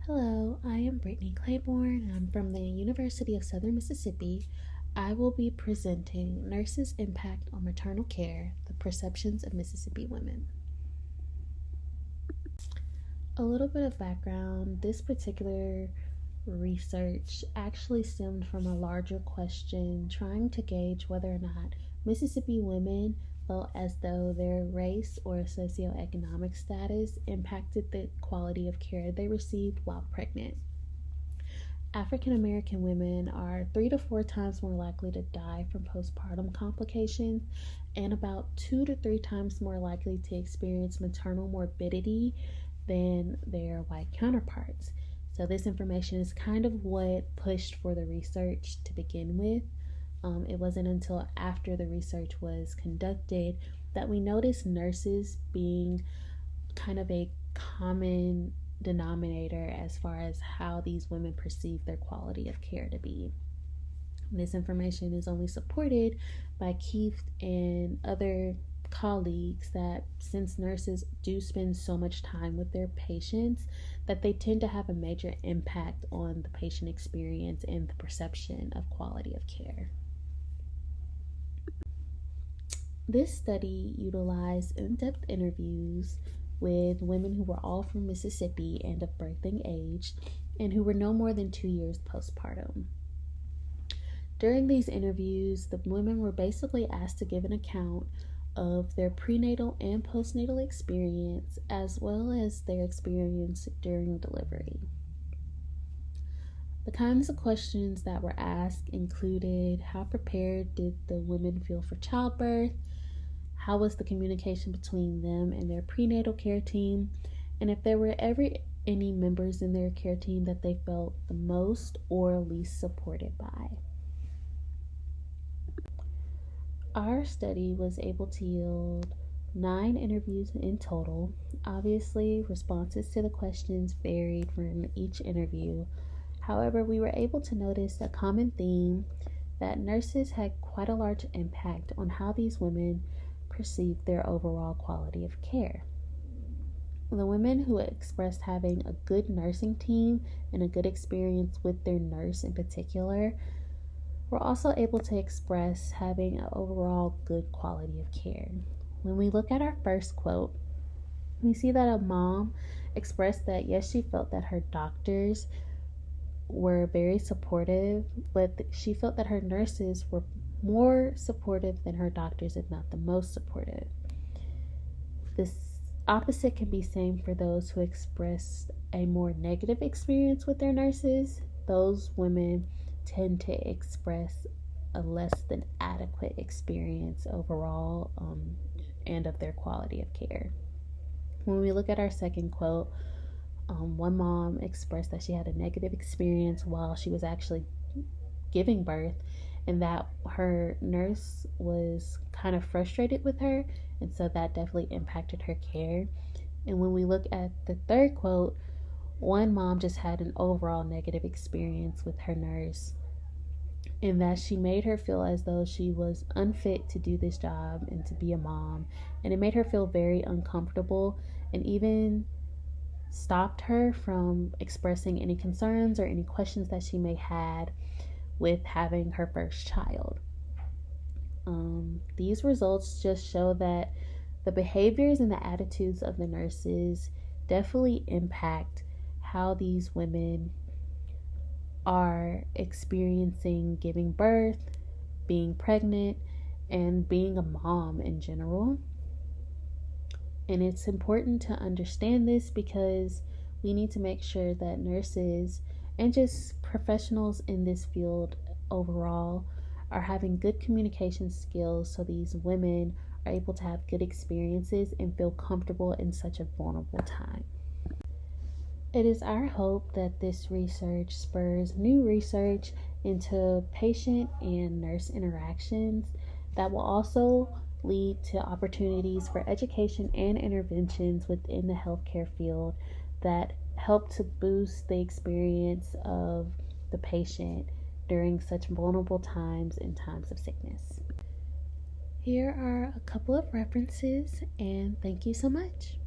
Hello, I am Brittney Clayborn, and I'm from the University of Southern Mississippi. I will be presenting Nurses' Impact on Maternal Care, the Perceptions of Mississippi Women. A little bit of background. This particular research actually stemmed from a larger question trying to gauge whether or not Mississippi women felt as though their race or socioeconomic status impacted the quality of care they received while pregnant. African American women are 3 to 4 times more likely to die from postpartum complications and about 2 to 3 times more likely to experience maternal morbidity than their white counterparts. So this information is kind of what pushed for the research to begin with. It wasn't until after the research was conducted that we noticed nurses being kind of a common denominator as far as how these women perceive their quality of care to be. This information is only supported by Keith and other colleagues that since nurses do spend so much time with their patients, that they tend to have a major impact on the patient experience and the perception of quality of care. This study utilized in-depth interviews with women who were all from Mississippi and of birthing age and who were no more than 2 years postpartum. During these interviews, the women were basically asked to give an account of their prenatal and postnatal experience as well as their experience during delivery. The kinds of questions that were asked included: how prepared did the women feel for childbirth? How was the communication between them and their prenatal care team? And if there were ever any members in their care team that they felt the most or least supported by. Our study was able to yield 9 interviews in total. Obviously, responses to the questions varied from each interview. However, we were able to notice a common theme that nurses had quite a large impact on how these women perceived their overall quality of care. The women who expressed having a good nursing team and a good experience with their nurse in particular were also able to express having an overall good quality of care. When we look at our first quote, we see that a mom expressed that yes, she felt that her doctors were very supportive, but she felt that her nurses were more supportive than her doctors, if not the most supportive. This opposite can be seen for those who expressed a more negative experience with their nurses. Those women tend to express a less than adequate experience overall and of their quality of care. When we look at our second quote, one mom expressed that she had a negative experience while she was actually giving birth and that her nurse was kind of frustrated with her, and so that definitely impacted her care. And when we look at the third quote, one mom just had an overall negative experience with her nurse in that she made her feel as though she was unfit to do this job and to be a mom, and it made her feel very uncomfortable and even stopped her from expressing any concerns or any questions that she may had with having her first child. These results just show that the behaviors and the attitudes of the nurses definitely impact how these women are experiencing giving birth, being pregnant, and being a mom in general. And it's important to understand this because we need to make sure that nurses and just professionals in this field overall are having good communication skills so these women are able to have good experiences and feel comfortable in such a vulnerable time. It is our hope that this research spurs new research into patient and nurse interactions that will also lead to opportunities for education and interventions within the healthcare field that help to boost the experience of the patient during such vulnerable times and times of sickness. Here are a couple of references, and thank you so much.